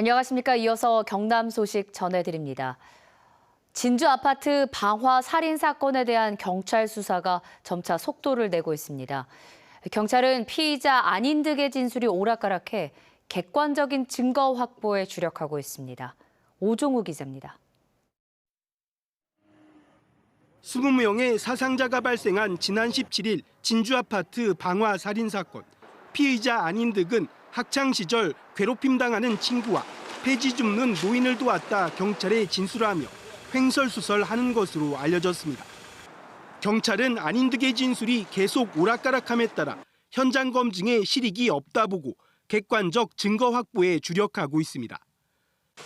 안녕하십니까. 이어서 경남 소식 전해드립니다. 진주 아파트 방화 살인 사건에 대한 경찰 수사가 점차 속도를 내고 있습니다. 경찰은 피의자 안인득의 진술이 오락가락해 객관적인 증거 확보에 주력하고 있습니다. 오종우 기자입니다. 20명의 사상자가 발생한 지난 17일 진주 아파트 방화 살인 사건. 피의자 안인득은 학창 시절 괴롭힘 당하는 친구와 폐지 줍는 노인을 도왔다 경찰에 진술하며 횡설수설하는 것으로 알려졌습니다. 경찰은 안인득의 진술이 계속 오락가락함에 따라 현장 검증에 실익이 없다 보고 객관적 증거 확보에 주력하고 있습니다.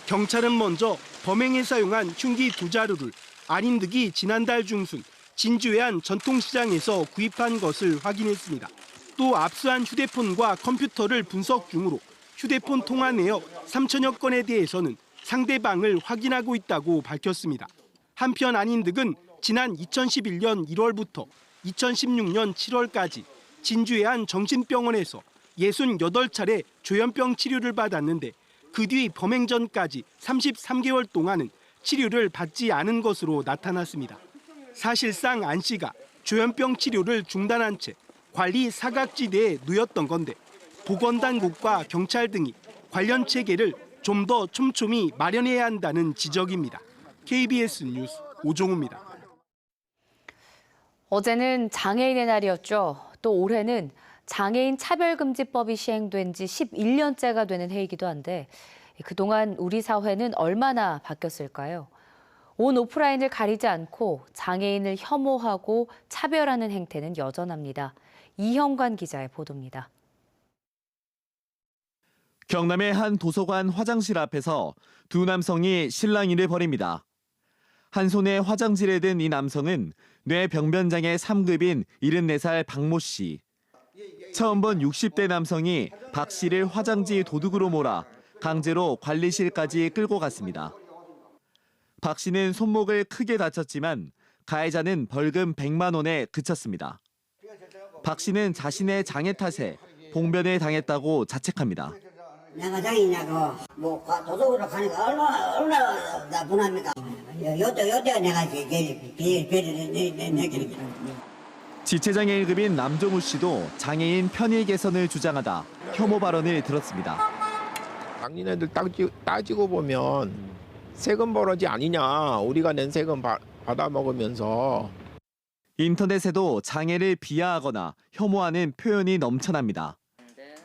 경찰은 먼저 범행에 사용한 흉기 2자루를 안인득이 지난달 중순 진주의 한 전통시장에서 구입한 것을 확인했습니다. 또 압수한 휴대폰과 컴퓨터를 분석 중으로 휴대폰 통화 내역 3천여 건에 대해서는 상대방을 확인하고 있다고 밝혔습니다. 한편 안인득은 지난 2011년 1월부터 2016년 7월까지 진주의 한 정신병원에서 68차례 조현병 치료를 받았는데 그 뒤 범행 전까지 33개월 동안은 치료를 받지 않은 것으로 나타났습니다. 사실상 안 씨가 조현병 치료를 중단한 채 관리 사각지대에 놓였던 건데 보건당국과 경찰 등이 관련 체계를 좀 더 촘촘히 마련해야 한다는 지적입니다. KBS 뉴스 오종우입니다. 어제는 장애인의 날이었죠. 또 올해는 장애인 차별금지법이 시행된 지 11년째가 되는 해이기도 한데 그동안 우리 사회는 얼마나 바뀌었을까요? 온 오프라인을 가리지 않고 장애인을 혐오하고 차별하는 행태는 여전합니다. 이형관 기자의 보도입니다. 경남의 한 도서관 화장실 앞에서 두 남성이 실랑이를 벌입니다. 한 손에 화장지를 든 이 남성은 뇌병변장애 3급인 74살 박모 씨. 처음 본 60대 남성이 박 씨를 화장지 도둑으로 몰아 강제로 관리실까지 끌고 갔습니다. 박 씨는 손목을 크게 다쳤지만 가해자는 벌금 100만 원에 그쳤습니다. 박 씨는 자신의 장애 탓에 봉변을 당했다고 자책합니다. 내가 장애냐고 뭐 도둑으로 가니까 얼마나 나분합니까? 요때가 내가 제일 내게 지체장애 1급인 남종우 씨도 장애인 편의 개선을 주장하다 혐오 발언을 들었습니다. 장애인들 따지고 보면 세금 벌어지 아니냐. 우리가 낸 세금 받아 먹으면서. 인터넷에도 장애를 비하하거나 혐오하는 표현이 넘쳐납니다.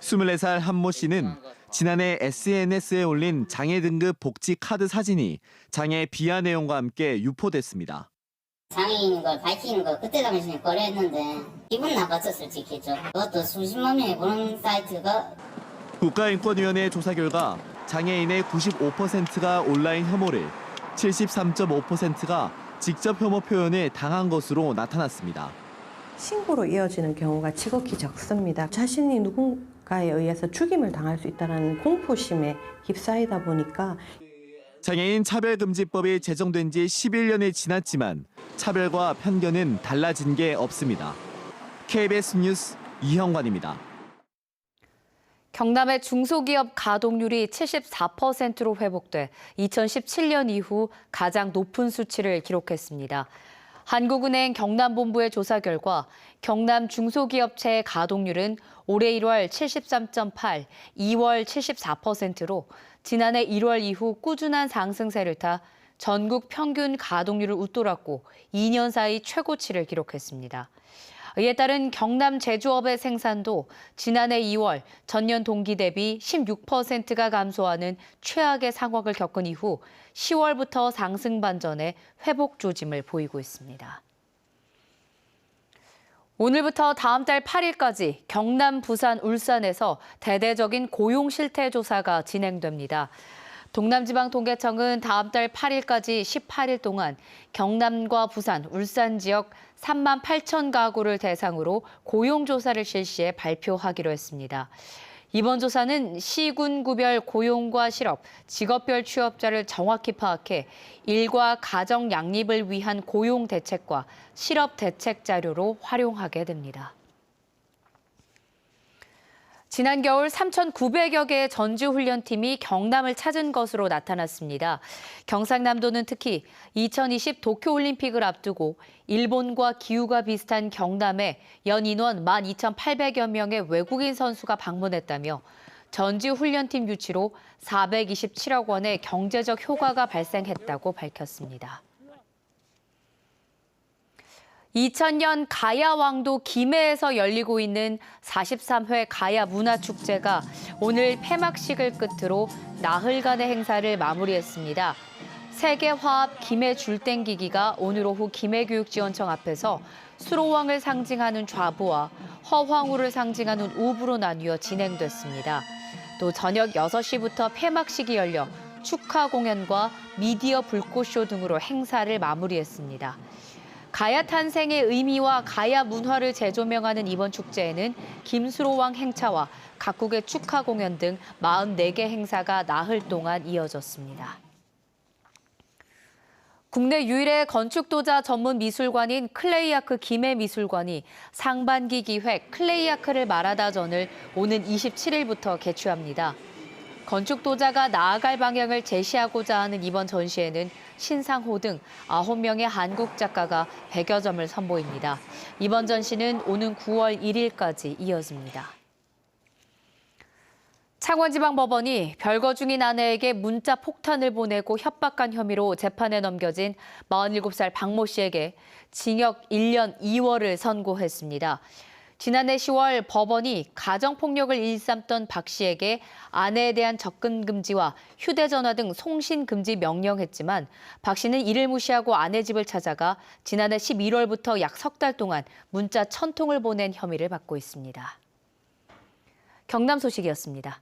24살 한모 씨는 지난해 SNS에 올린 장애 등급 복지 카드 사진이 장애 비하 내용과 함께 유포됐습니다. 장애인인 걸 밝히는 거 그때 당시에 거래했는데 기분 나빴어 솔직히죠. 그것도 수십만 명이 보는 사이트가. 국가인권위원회 조사 결과 장애인의 95%가 온라인 혐오를, 73.5%가 직접 혐오 표현을 당한 것으로 나타났습니다. 신고로 이어지는 경우가 지극히 적습니다. 자신이 누군가에 의해서 죽임을 당할 수 있다는 공포심에 휩싸이다 보니까. 장애인 차별금지법이 제정된 지 11년이 지났지만 차별과 편견은 달라진 게 없습니다. KBS 뉴스 이형관입니다. 경남의 중소기업 가동률이 74%로 회복돼 2017년 이후 가장 높은 수치를 기록했습니다. 한국은행 경남본부의 조사 결과 경남 중소기업체의 가동률은 올해 1월 73.8, 2월 74%로 지난해 1월 이후 꾸준한 상승세를 타 전국 평균 가동률을 웃돌았고 2년 사이 최고치를 기록했습니다. 이에 따른 경남 제조업의 생산도 지난해 2월 전년 동기 대비 16%가 감소하는 최악의 상황을 겪은 이후 10월부터 상승 반전에 회복 조짐을 보이고 있습니다. 오늘부터 다음 달 8일까지 경남, 부산, 울산에서 대대적인 고용 실태 조사가 진행됩니다. 동남지방통계청은 다음 달 8일까지 18일 동안 경남과 부산, 울산 지역 3만 8천 가구를 대상으로 고용조사를 실시해 발표하기로 했습니다. 이번 조사는 시군구별 고용과 실업, 직업별 취업자를 정확히 파악해 일과 가정 양립을 위한 고용 대책과 실업 대책 자료로 활용하게 됩니다. 지난 겨울 3,900여 개의 전지훈련팀이 경남을 찾은 것으로 나타났습니다. 경상남도는 특히 2020 도쿄올림픽을 앞두고 일본과 기후가 비슷한 경남에 연 인원 12,800여 명의 외국인 선수가 방문했다며 전지훈련팀 유치로 427억 원의 경제적 효과가 발생했다고 밝혔습니다. 2000년 가야왕도 김해에서 열리고 있는 43회 가야문화축제가 오늘 폐막식을 끝으로 나흘간의 행사를 마무리했습니다. 세계화합 김해 줄땡기기가 오늘 오후 김해교육지원청 앞에서 수로왕을 상징하는 좌부와 허황우를 상징하는 우부로 나뉘어 진행됐습니다. 또 저녁 6시부터 폐막식이 열려 축하 공연과 미디어 불꽃쇼 등으로 행사를 마무리했습니다. 가야 탄생의 의미와 가야 문화를 재조명하는 이번 축제에는 김수로왕 행차와 각국의 축하 공연 등 44개 행사가 나흘 동안 이어졌습니다. 국내 유일의 건축도자 전문 미술관인 클레이아크 김해미술관이 상반기 기획 클레이아크를 말하다전을 오는 27일부터 개최합니다. 건축도자가 나아갈 방향을 제시하고자 하는 이번 전시회는 신상호 등 9명의 한국 작가가 100여 점을 선보입니다. 이번 전시는 오는 9월 1일까지 이어집니다. 창원지방법원이 별거 중인 아내에게 문자 폭탄을 보내고 협박한 혐의로 재판에 넘겨진 47살 박모 씨에게 징역 1년 2월을 선고했습니다. 지난해 10월 법원이 가정폭력을 일삼던 박 씨에게 아내에 대한 접근 금지와 휴대전화 등 송신 금지 명령했지만 박 씨는 이를 무시하고 아내 집을 찾아가 지난해 11월부터 약 석 달 동안 문자 1000통을 보낸 혐의를 받고 있습니다. 경남 소식이었습니다.